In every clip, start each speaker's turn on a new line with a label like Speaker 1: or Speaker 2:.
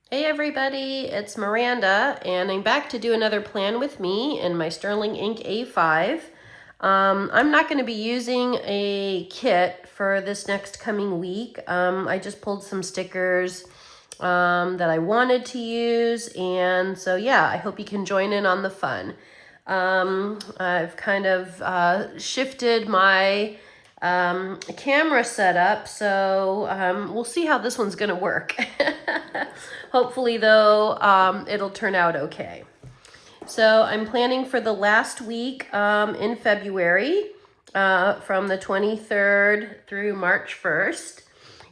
Speaker 1: Hey everybody, it's Miranda, and I'm back to do another plan with me in my Sterling Ink A5. I'm not going to be using a kit for this next coming week. I just pulled some stickers that I wanted to use, and so yeah, I hope you can join in on the fun. I've kind of shifted my camera setup, so we'll see how this one's gonna work. Hopefully though, it'll turn out okay. So I'm planning for the last week in February, from the 23rd through March 1st.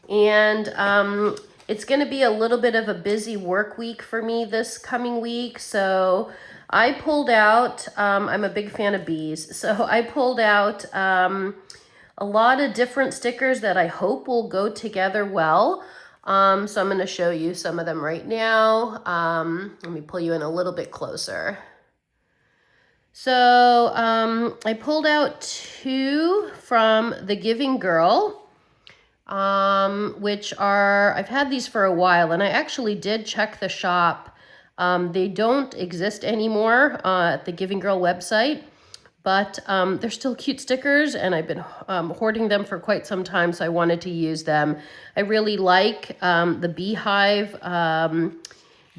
Speaker 1: And it's going to be a little bit of a busy work week for me this coming week. So I pulled out, I'm a big fan of bees. So I pulled out a lot of different stickers that I hope will go together well. So I'm going to show you some of them right now. Let me pull you in a little bit closer. So I pulled out two from The Giving Girl, which are, I've had these for a while, and I actually did check the shop. They don't exist anymore at the Giving Girl website, but they're still cute stickers, and I've been hoarding them for quite some time, so I wanted to use them. I really like the beehive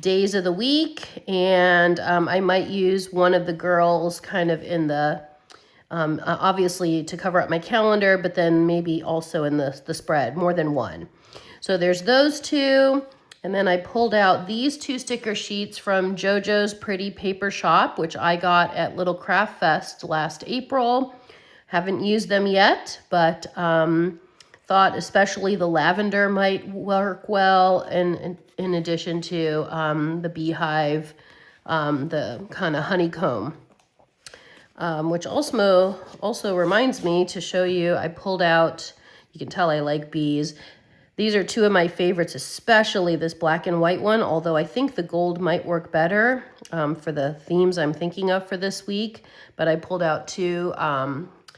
Speaker 1: days of the week, and I might use one of the girls kind of in the, obviously to cover up my calendar, but then maybe also in the spread, more than one. So there's those two. And then I pulled out these two sticker sheets from JoJo's Pretty Paper Shop, which I got at Little Craft Fest last April. Haven't used them yet, but thought especially the lavender might work well, and in addition to the beehive, the kind of honeycomb. Which also reminds me to show you, I pulled out, you can tell I like bees. These are two of my favorites, especially this black and white one, although I think the gold might work better for the themes I'm thinking of for this week. But I pulled out two honeycomb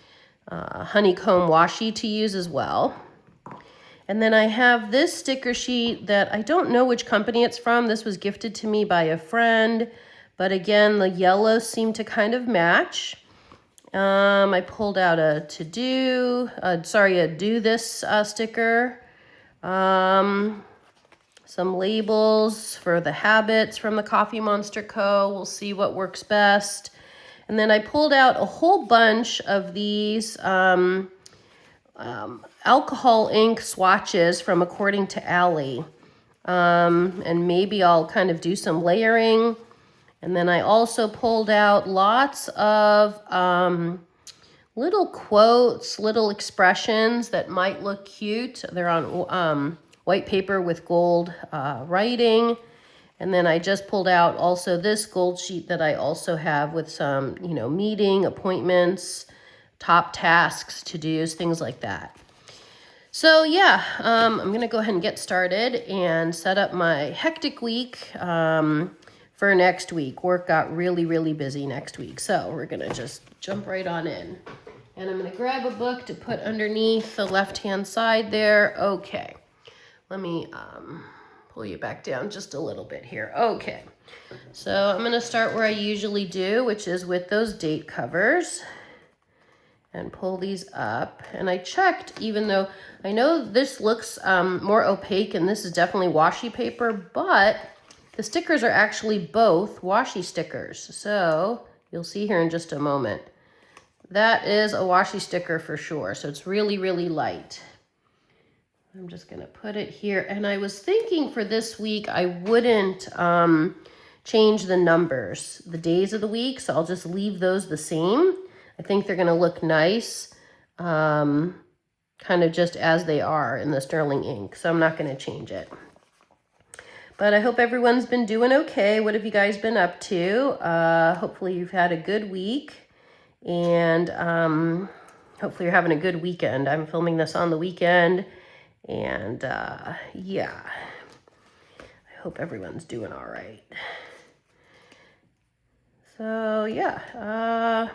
Speaker 1: washi to use as well. And then I have this sticker sheet that I don't know which company it's from. This was gifted to me by a friend. But again, the yellows seem to kind of match. I pulled out a do this sticker. Some labels for the habits from the Coffee Monster Co. We'll see what works best. And then I pulled out a whole bunch of these alcohol ink swatches from According to Allie. And maybe I'll kind of do some layering. And then I also pulled out lots of little quotes, little expressions that might look cute. They're on white paper with gold writing. And then I just pulled out also this gold sheet that I also have with some, meeting appointments, top tasks, to-dos, things like that. So yeah, I'm going to go ahead and get started and set up my hectic week for next week. Work got really, really busy next week. So we're going to just jump right on in. And I'm going to grab a book to put underneath the left-hand side there. Okay. Let me pull you back down just a little bit here. Okay. So I'm going to start where I usually do, which is with those date covers. And pull these up. And I checked, even though I know this looks more opaque, and this is definitely washi paper, but the stickers are actually both washi stickers. So you'll see here in just a moment. That is a washi sticker for sure. So it's really, really light. I'm just going to put it here. And I was thinking for this week, I wouldn't change the numbers, the days of the week. So I'll just leave those the same. I think they're going to look nice, kind of just as they are in the Sterling ink. So I'm not going to change it. But I hope everyone's been doing okay. What have you guys been up to? Hopefully you've had a good week. And hopefully you're having a good weekend. I'm filming this on the weekend. And yeah, I hope everyone's doing all right. So yeah,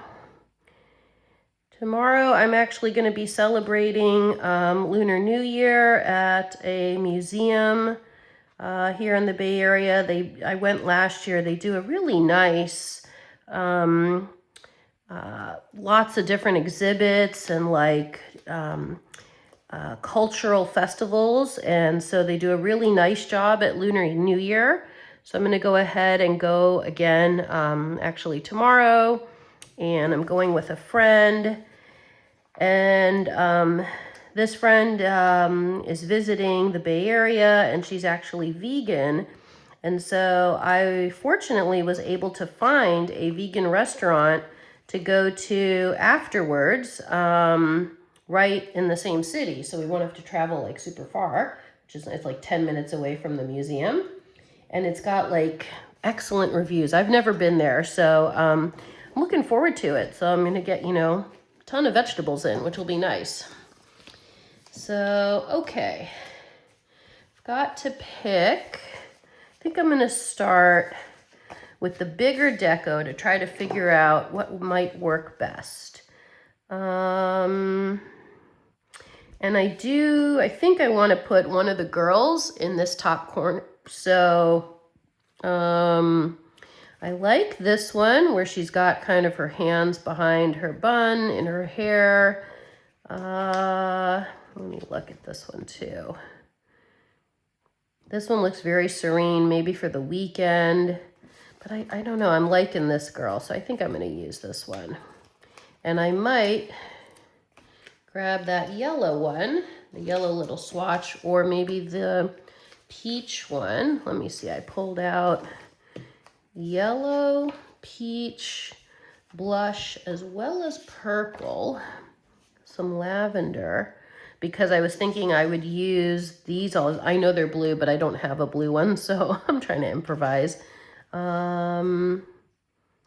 Speaker 1: tomorrow I'm actually going to be celebrating Lunar New Year at a museum here in the Bay Area. I went last year. They do a really nice, lots of different exhibits and like cultural festivals. And so they do a really nice job at Lunar New Year. So I'm going to go ahead and go again, actually tomorrow. And I'm going with a friend. And this friend is visiting the Bay Area, and she's actually vegan. And so I fortunately was able to find a vegan restaurant to go to afterwards, right in the same city. So we won't have to travel like super far, it's like 10 minutes away from the museum. And it's got like excellent reviews. I've never been there, so I'm looking forward to it. So I'm gonna get, a ton of vegetables in, which will be nice. So, okay, I've got to pick. I think I'm gonna start with the bigger deco to try to figure out what might work best. And I think I want to put one of the girls in this top corner. So I like this one where she's got kind of her hands behind her bun in her hair. Let me look at this one too. This one looks very serene, maybe for the weekend. But I don't know, I'm liking this girl, so I think I'm going to use this one. And I might grab that yellow one, the yellow little swatch, or maybe the peach one. Let me see, I pulled out yellow, peach, blush, as well as purple, some lavender, because I was thinking I would use these all. I know they're blue, but I don't have a blue one, so I'm trying to improvise.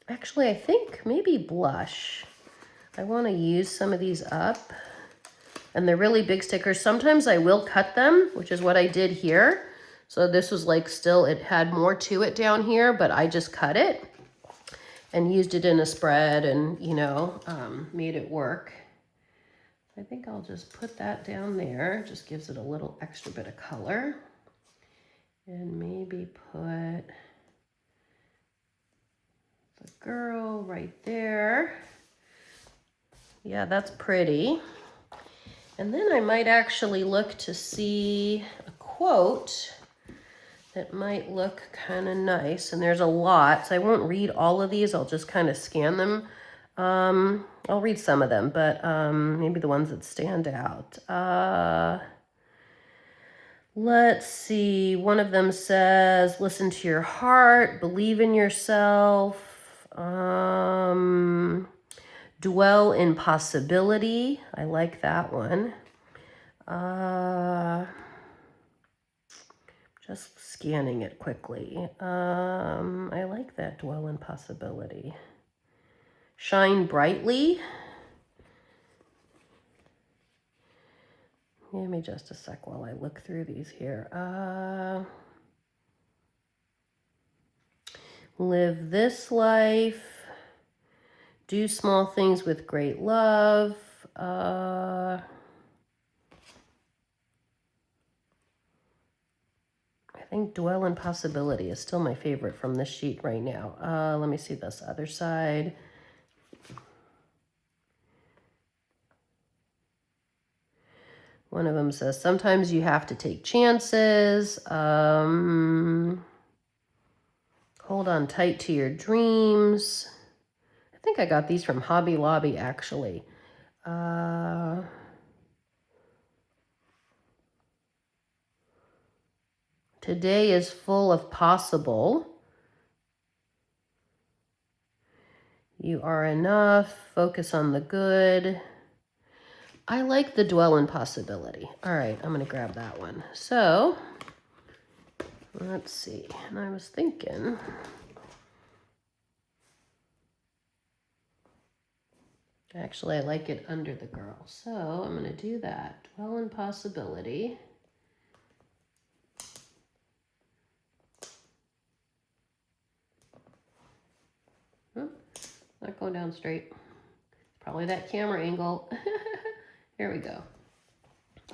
Speaker 1: Actually, I think maybe blush. I want to use some of these up. And they're really big stickers. Sometimes I will cut them, which is what I did here. So this was like still, it had more to it down here, but I just cut it and used it in a spread and, made it work. I think I'll just put that down there. Just gives it a little extra bit of color. And maybe put the girl right there. Yeah, that's pretty. And then I might actually look to see a quote that might look kind of nice. And there's a lot, so I won't read all of these. I'll just kind of scan them. I'll read some of them, but maybe the ones that stand out. Let's see. One of them says, listen to your heart, believe in yourself, dwell in possibility. I like that one. Just scanning it quickly. I like that, dwell in possibility. Shine brightly. Give me just a sec while I look through these here. Live this life. Do small things with great love. I think dwell in possibility is still my favorite from this sheet right now. Let me see this other side. One of them says, sometimes you have to take chances. Hold on tight to your dreams. I think I got these from Hobby Lobby, actually. Today is full of possible. You are enough. Focus on the good. I like the dwell in possibility. All right, I'm going to grab that one. So, let's see. And I was thinking, actually, I like it under the girl. So, I'm going to do that. Dwell in possibility. Oh, not going down straight. Probably that camera angle. Here we go.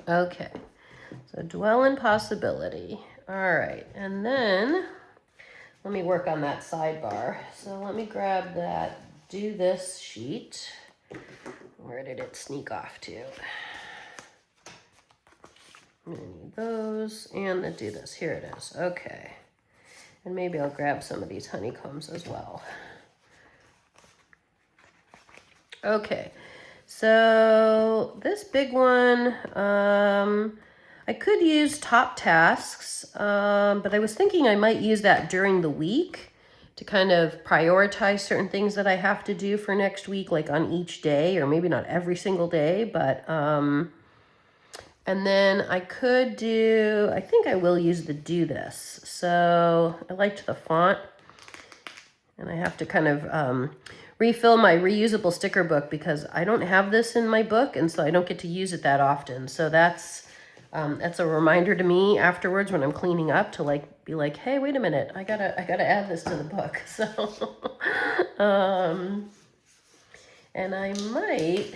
Speaker 1: Okay, so dwell in possibility. All right, and then let me work on that sidebar. So let me grab that do this sheet. Where did it sneak off to? I'm gonna need those and the do this. Here it is. Okay. And maybe I'll grab some of these honeycombs as well. Okay. So this big one, I could use top tasks, but I was thinking I might use that during the week to kind of prioritize certain things that I have to do for next week, like on each day, or maybe not every single day, but, and then I could do, I think I will use the do this. So I liked the font, and I have to kind of refill my reusable sticker book because I don't have this in my book, and so I don't get to use it that often. So that's a reminder to me afterwards when I'm cleaning up to like be like, hey, wait a minute, I gotta add this to the book. So, and I might.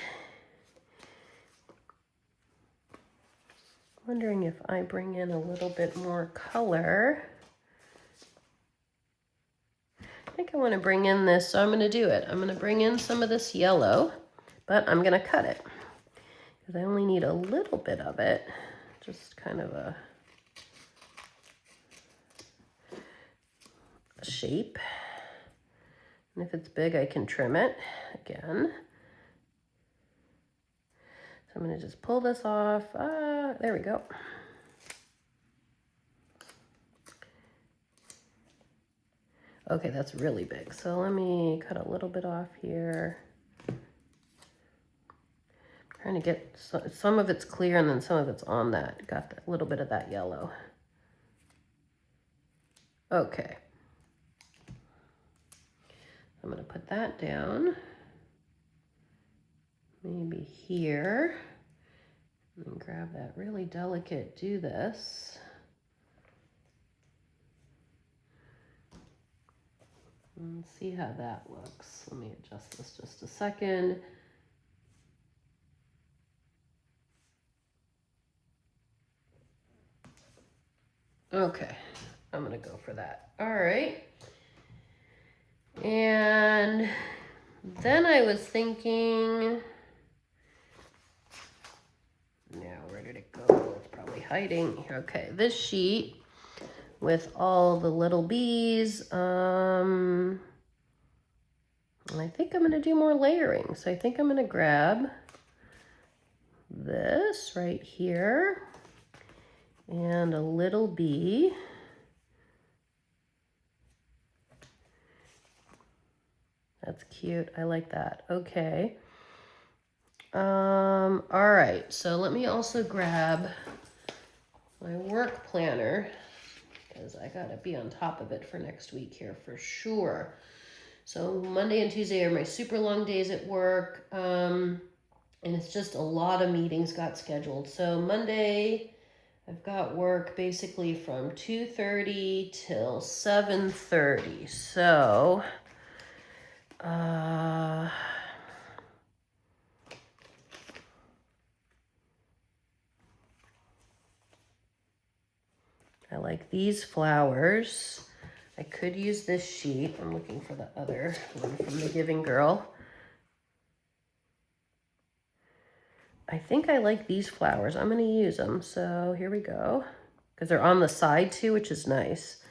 Speaker 1: Wondering if I bring in a little bit more color. I think I want to bring in this, so I'm going to do it. I'm going to bring in some of this yellow, but I'm going to cut it because I only need a little bit of it, just kind of a shape. And if it's big, I can trim it again. So I'm going to just pull this off. There we go. Okay, that's really big. So let me cut a little bit off here. I'm trying to get some of it's clear and then some of it's on that. Got a little bit of that yellow. Okay. I'm going to put that down. Maybe here. And grab that really delicate do this. And see how that looks. Let me adjust this just a second. Okay, I'm gonna go for that. All right. And then I was thinking, now where did it go? It's probably hiding. Okay, this sheet with all the little bees. And I think I'm gonna do more layering. So I think I'm gonna grab this right here and a little bee. That's cute. I like that. Okay. All right. So let me also grab my work planner because I gotta be on top of it for next week here for sure. So Monday and Tuesday are my super long days at work. And it's just a lot of meetings got scheduled. So Monday, I've got work basically from 2:30 till 7:30. So, I like these flowers. I could use this sheet. I'm looking for the other one from the Giving Girl. I think I like these flowers. I'm going to use them. So here we go. Because they're on the side too, which is nice.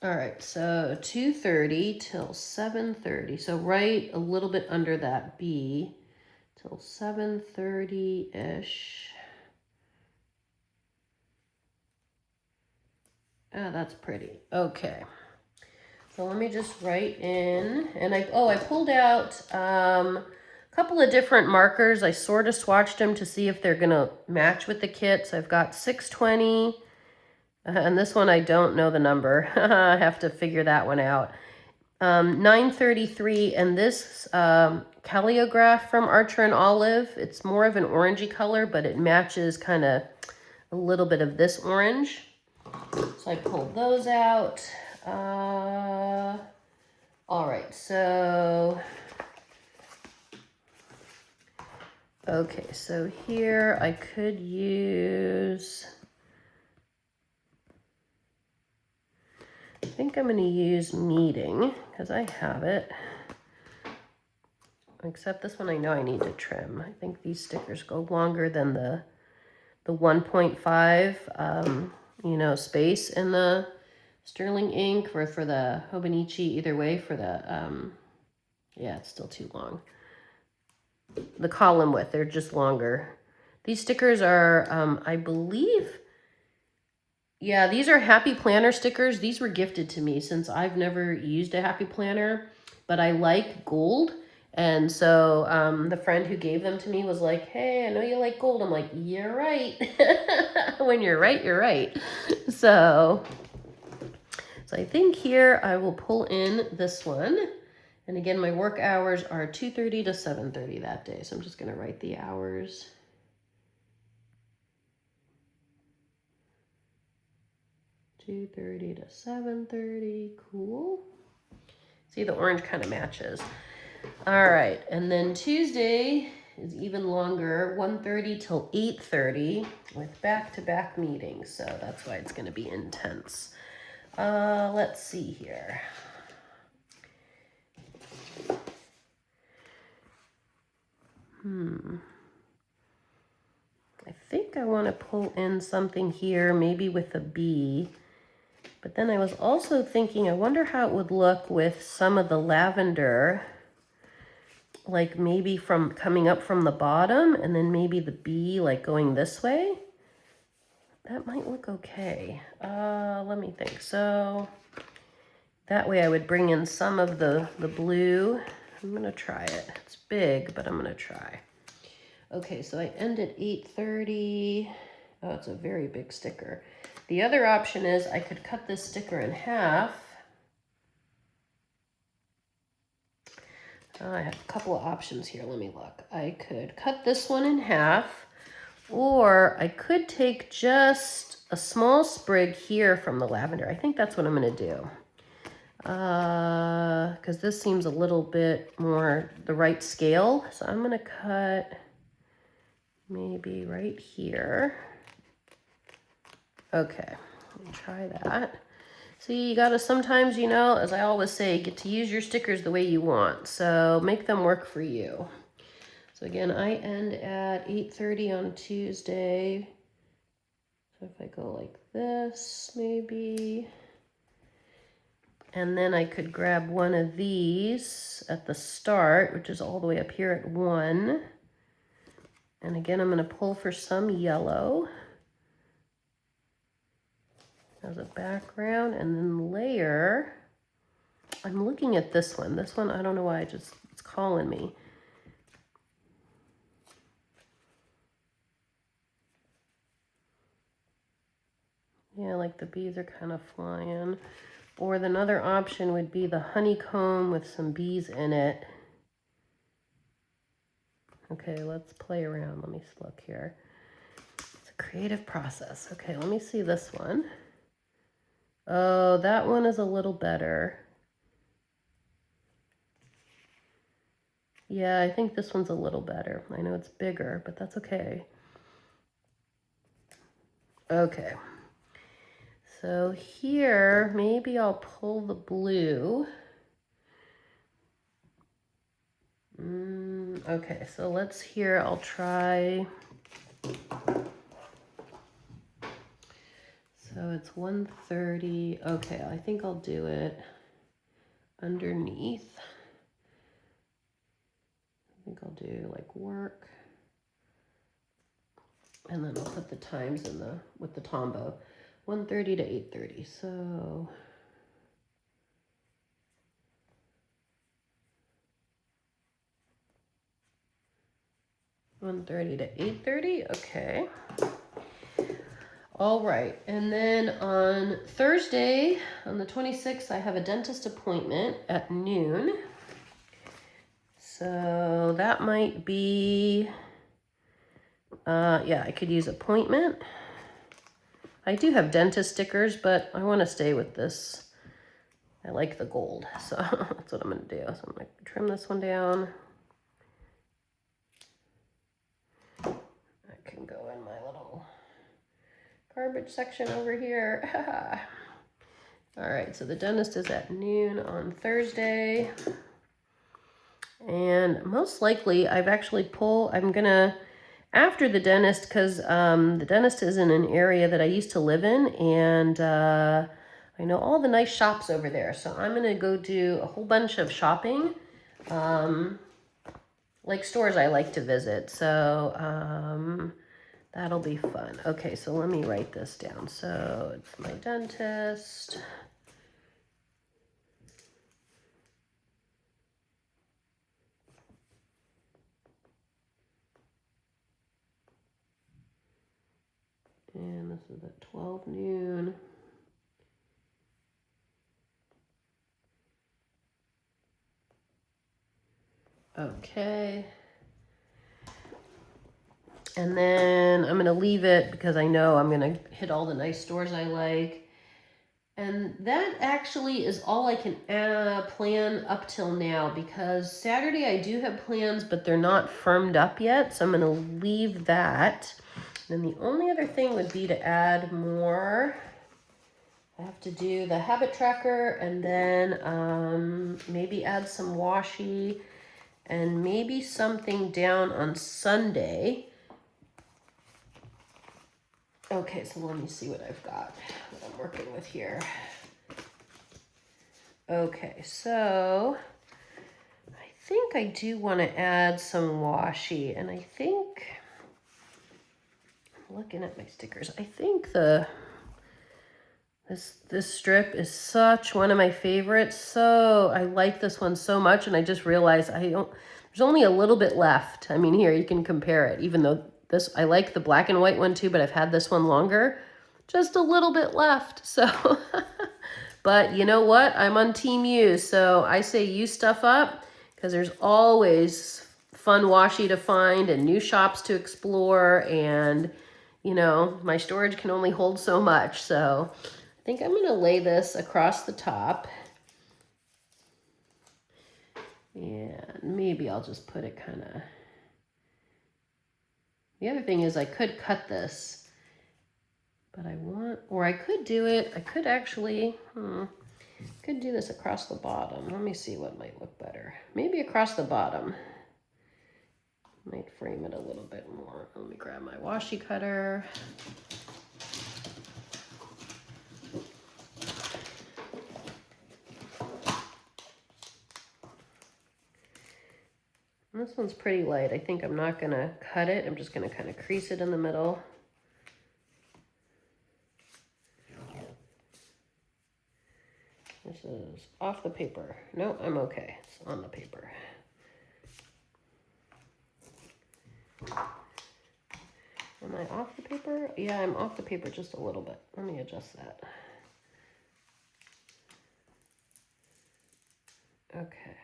Speaker 1: All right, so 2:30 till 7:30. So right a little bit under that B till 7:30-ish. Ah, that's pretty. Okay. So let me just write in, and I pulled out a couple of different markers. I sort of swatched them to see if they're gonna match with the kit. So I've got 620, and this one I don't know the number. I have to figure that one out. 933, and this Calliograph from Archer and Olive. It's more of an orangey color, but it matches kind of a little bit of this orange. So I pulled those out. All right, so, okay, so here I could use I think I'm going to use meeting because I have it. Except this one I know I need to trim. I think these stickers go longer than the 1.5 you know, space in the sterling ink, or for the Hobonichi, either way. For the yeah, it's still too long. The column width, they're just longer. These stickers are I believe, yeah, these are Happy Planner stickers. These were gifted to me since I've never used a Happy Planner, but I like gold. And so the friend who gave them to me was like, hey, I know you like gold. I'm like, you're right. When you're right, you're right. So I think here I will pull in this one. And again, my work hours are 2:30 to 7:30 that day. So I'm just going to write the hours. 2:30 to 7:30, cool. See, the orange kind of matches. All right, and then Tuesday is even longer, 1:30 till 8:30 with back-to-back meetings. So that's why it's going to be intense. Let's see here. I think I want to pull in something here, maybe with a bee. But then I was also thinking, I wonder how it would look with some of the lavender, like maybe from coming up from the bottom, and then maybe the bee like going this way. That might look okay. Let me think. So that way I would bring in some of the blue. I'm gonna try it. It's big, but I'm gonna try. Okay, so I end at 8:30. Oh, it's a very big sticker. The other option is I could cut this sticker in half. I have a couple of options here. Let me look. I could cut this one in half, or I could take just a small sprig here from the lavender. I think that's what I'm going to do. Because this seems a little bit more the right scale. So I'm going to cut maybe right here. Okay, let me try that. See, you gotta sometimes, you know, as I always say, get to use your stickers the way you want. So make them work for you. So again, I end at 8:30 on Tuesday. So if I go like this, maybe. And then I could grab one of these at the start, which is all the way up here at 1. And again, I'm gonna pull for some yellow as a background, and then layer. I'm looking at this one. This one, I don't know why, it's calling me. Yeah, like the bees are kind of flying. Or another option would be the honeycomb with some bees in it. Okay, let's play around. Let me look here. It's a creative process. Okay, let me see this one. Oh, that one is a little better. Yeah, I think this one's a little better. I know it's bigger, but that's okay. Okay. So here, maybe I'll pull the blue. Okay, so let's here, I'll try. So it's 1:30. Okay, I think I'll do it underneath. I think I'll do like work. And then I'll put the times in with the Tombow. 1:30 to 8:30. So (1:30 to 8:30). Okay. All right. And then on Thursday, on the 26th, I have a dentist appointment at noon. So that might be, yeah, I could use appointment. I do have dentist stickers, but I want to stay with this. I like the gold, so that's what I'm going to do. So I'm going to trim this one down. I can go in my little garbage section over here. All right, so the dentist is at noon on Thursday. And most likely I'm gonna, after the dentist, because the dentist is in an area that I used to live in, and I know all the nice shops over there. So I'm gonna go do a whole bunch of shopping, like stores I like to visit. So that'll be fun. Okay, so let me write this down. So it's my dentist. And this is at 12 noon. Okay. And then I'm going to leave it because I know I'm going to hit all the nice stores I like. And that actually is all I can plan up till now, because Saturday I do have plans, but they're not firmed up yet. So I'm going to leave that. And the only other thing would be to add more. I have to do the habit tracker, and then maybe add some washi, and maybe something down on Sunday. Okay, so let me see what I've got, what I'm working with here. Okay, so I think I do want to add some washi, and I think, I'm looking at my stickers, I think this strip is such one of my favorites. So I like this one so much, and I just realized there's only a little bit left. I mean, here you can compare it, even though I like the black and white one too, but I've had this one longer. Just a little bit left. So, but you know what? I'm on Team Use. So I say use stuff up, because there's always fun washi to find and new shops to explore. And, you know, my storage can only hold so much. So I think I'm going to lay this across the top. And maybe I'll just put it kind of... The other thing is I could cut this, but I could do it, I could actually, could do this across the bottom. Let me see what might look better. Maybe across the bottom. Might frame it a little bit more. Let me grab my washi cutter. And this one's pretty light. I think I'm not gonna cut it. I'm just gonna kind of crease it in the middle. This is off the paper. No, I'm okay. It's on the paper. Am I off the paper? Yeah, I'm off the paper just a little bit. Let me adjust that. Okay.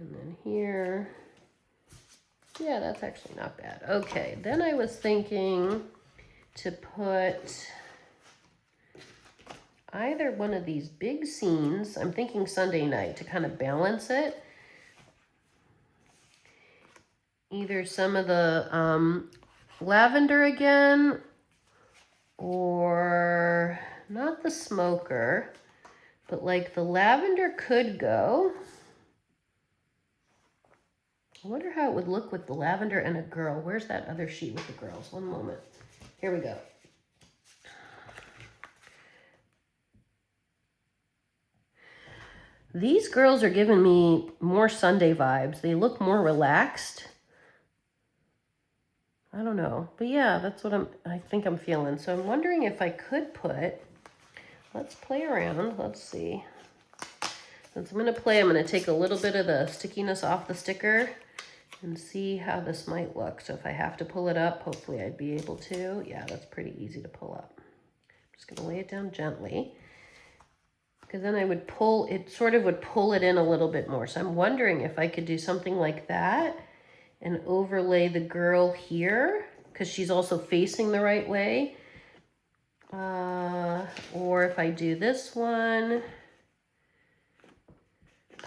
Speaker 1: And then here, yeah, that's actually not bad. Okay, then I was thinking to put either one of these big scenes. I'm thinking Sunday night to kind of balance it. Either some of the lavender again, or not the smoker, but like the lavender could go. I wonder how it would look with the lavender and a girl. Where's that other sheet with the girls? One moment. Here we go. These girls are giving me more Sunday vibes. They look more relaxed. I don't know. But yeah, that's what I think I'm feeling. So I'm wondering if I could put, let's play around. Let's see. Since I'm going to play, I'm going to take a little bit of the stickiness off the sticker and see how this might look. So if I have to pull it up, hopefully I'd be able to. Yeah, that's pretty easy to pull up. I'm just gonna lay it down gently, because then I would pull, it sort of would pull it in a little bit more. So I'm wondering if I could do something like that and overlay the girl here, because she's also facing the right way. Or if I do this one,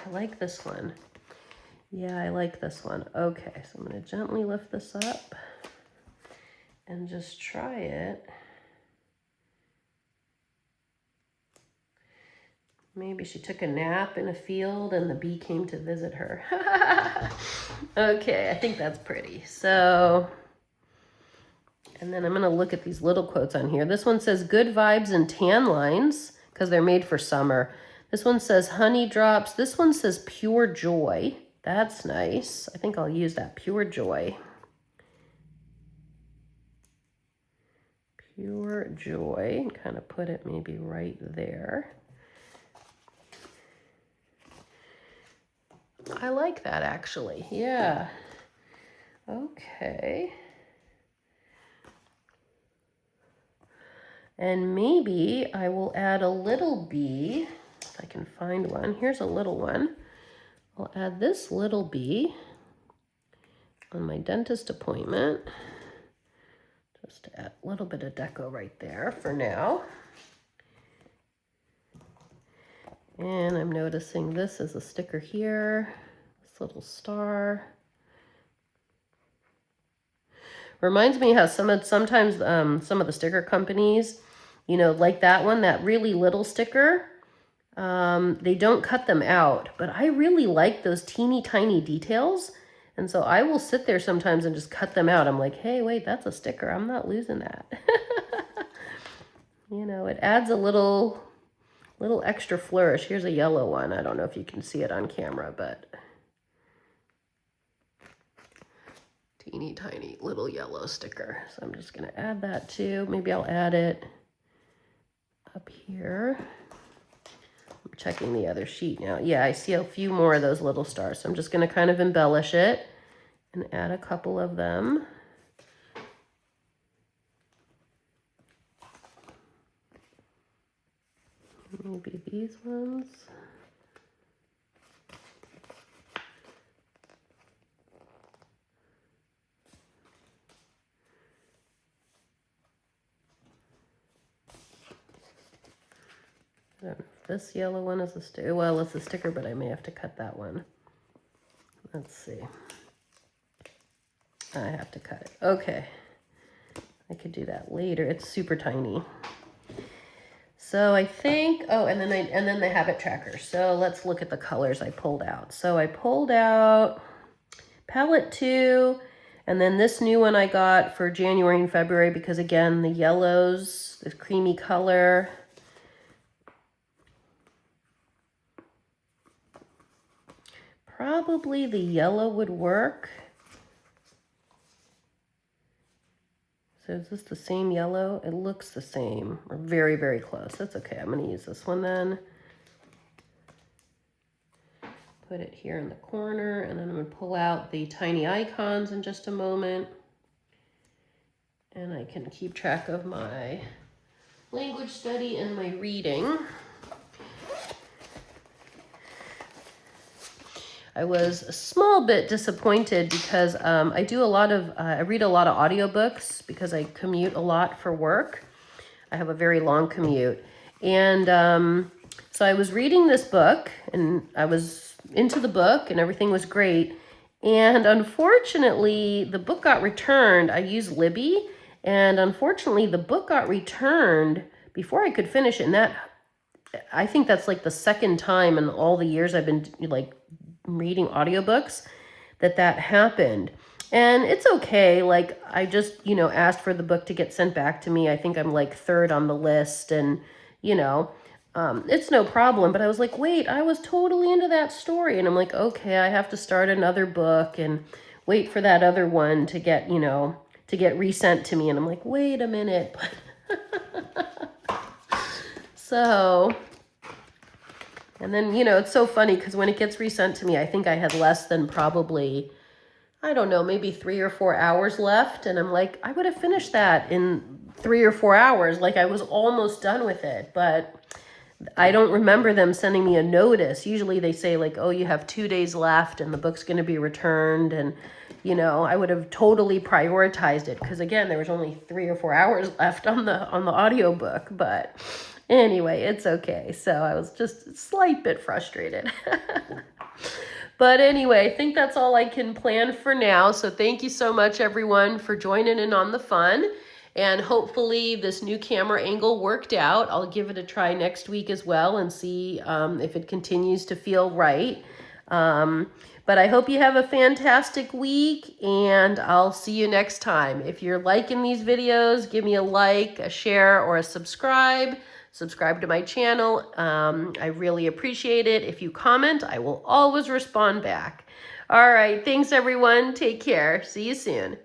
Speaker 1: I like this one. Yeah, I like this one. Okay, so I'm going to gently lift this up and just try it. Maybe she took a nap in a field and the bee came to visit her. Okay, I think that's pretty. So, and then I'm going to look at these little quotes on here. This one says, good vibes and tan lines, because they're made for summer. This one says, honey drops. This one says, pure joy. That's nice. I think I'll use that, pure joy. Pure joy. Kind of put it maybe right there. I like that, actually. Yeah. Okay. And maybe I will add a little bee, if I can find one. Here's a little one. I'll add this little bee on my dentist appointment. Just to add a little bit of deco right there for now. And I'm noticing this is a sticker here, this little star. Reminds me how sometimes some of the sticker companies, you know, like that one, that really little sticker, they don't cut them out. But I really like those teeny tiny details. And so I will sit there sometimes and just cut them out. I'm like, hey, wait, that's a sticker. I'm not losing that. You know, it adds a little extra flourish. Here's a yellow one. I don't know if you can see it on camera, but teeny tiny little yellow sticker. So I'm just going to add that too. Maybe I'll add it up here. I'm checking the other sheet now. Yeah, I see a few more of those little stars. So I'm just going to kind of embellish it and add a couple of them. Maybe these ones. I don't know if this yellow one is a sticker. Well, it's a sticker, but I may have to cut that one. Let's see. I have to cut it. Okay. I could do that later. It's super tiny. So I think, oh, and then the habit tracker. So let's look at the colors I pulled out. So I pulled out palette 2, and then this new one I got for January and February, because again, the yellows, the creamy color. Probably the yellow would work. So is this the same yellow? It looks the same, or very, very close. That's okay. I'm going to use this one then. Put it here in the corner, and then I'm going to pull out the tiny icons in just a moment. And I can keep track of my language study and my reading. I was a small bit disappointed because I read a lot of audiobooks because I commute a lot for work. I have a very long commute. And so I was reading this book, and I was into the book, and everything was great. And unfortunately, the book got returned. I used Libby, and unfortunately, the book got returned before I could finish it. And I think that's like the second time in all the years I've been like reading audiobooks that happened. And it's okay. Like, I just, asked for the book to get sent back to me. I think I'm like 3rd on the list, and, it's no problem. But I was like, wait, I was totally into that story. And I'm like, okay, I have to start another book and wait for that other one to get, to get resent to me. And I'm like, wait a minute. So, and then, it's so funny because when it gets resent to me, I think I had less than probably, I don't know, maybe 3 or 4 hours left. And I'm like, I would have finished that in 3 or 4 hours. Like, I was almost done with it, but I don't remember them sending me a notice. Usually they say like, oh, you have 2 days left and the book's going to be returned. And, I would have totally prioritized it because, again, there was only 3 or 4 hours left on the audiobook. But anyway, it's okay. So I was just a slight bit frustrated. But anyway, I think that's all I can plan for now. So thank you so much, everyone, for joining in on the fun. And hopefully this new camera angle worked out. I'll give it a try next week as well and see if it continues to feel right. But I hope you have a fantastic week, and I'll see you next time. If you're liking these videos, give me a like, a share, or a subscribe. Subscribe to my channel. I really appreciate it. If you comment, I will always respond back. All right, thanks everyone. Take care. See you soon.